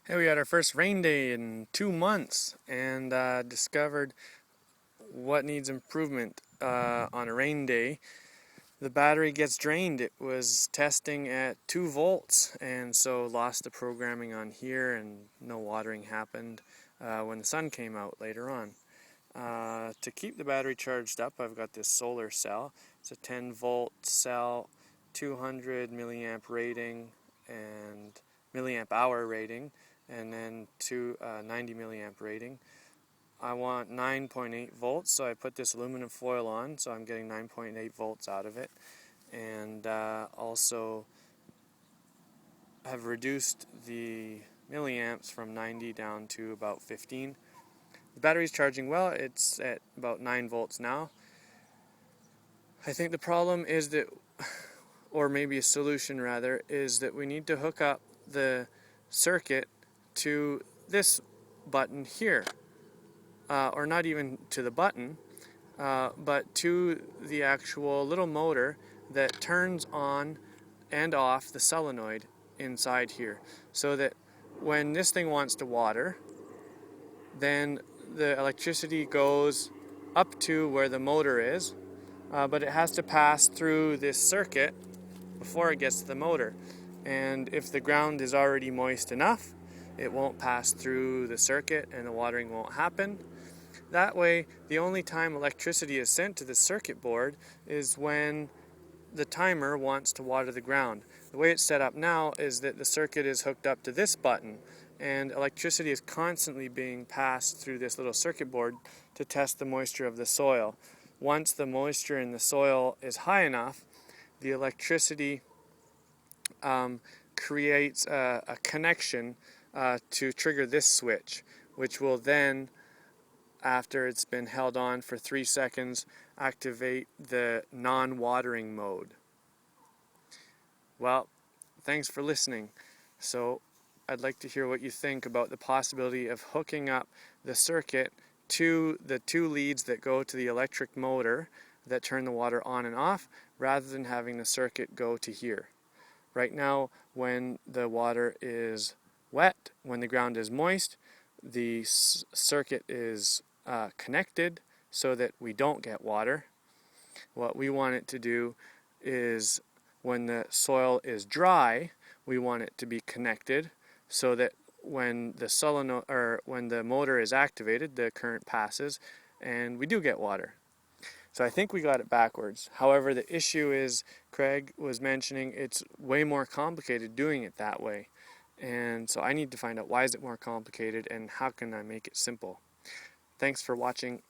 Hey, we had our first rain day in 2 months and discovered what needs improvement on a rain day. The battery gets drained. It was testing at 2 volts and so lost the programming on here and no watering happened when the sun came out later on. To keep the battery charged up, I've got this solar cell. It's a 10 volt cell, 200 milliamp rating and milliamp hour rating, and then 90 milliamp rating. I want 9.8 volts, so I put this aluminum foil on, so I'm getting 9.8 volts out of it, and also have reduced the milliamps from 90 down to about 15. The battery's charging well. It's at about 9 volts now. I think the problem is that, or maybe a solution rather, is that we need to hook up the circuit to this button here, or not even to the button, but to the actual little motor that turns on and off the solenoid inside here, so that when this thing wants to water, then the electricity goes up to where the motor is, but it has to pass through this circuit before it gets to the motor. And if the ground is already moist enough, it won't pass through the circuit and the watering won't happen. That way, the only time electricity is sent to the circuit board is when the timer wants to water the ground. The way it's set up now is that the circuit is hooked up to this button, and electricity is constantly being passed through this little circuit board to test the moisture of the soil. Once the moisture in the soil is high enough, the electricity creates a connection to trigger this switch, which will then, after it's been held on for 3 seconds, activate the non-watering mode. Well, thanks for listening. So I'd like to hear what you think about the possibility of hooking up the circuit to the 2 leads that go to the electric motor that turn the water on and off, rather than having the circuit go to here. Right now, when the water is wet, when the ground is moist, the circuit is connected so that we don't get water. What we want it to do is, when the soil is dry, we want it to be connected so that when the motor is activated, the current passes and we do get water. So I think we got it backwards. However, the issue is, Craig was mentioning, it's way more complicated doing it that way. And so I need to find out, why is it more complicated and how can I make it simple? Thanks for watching.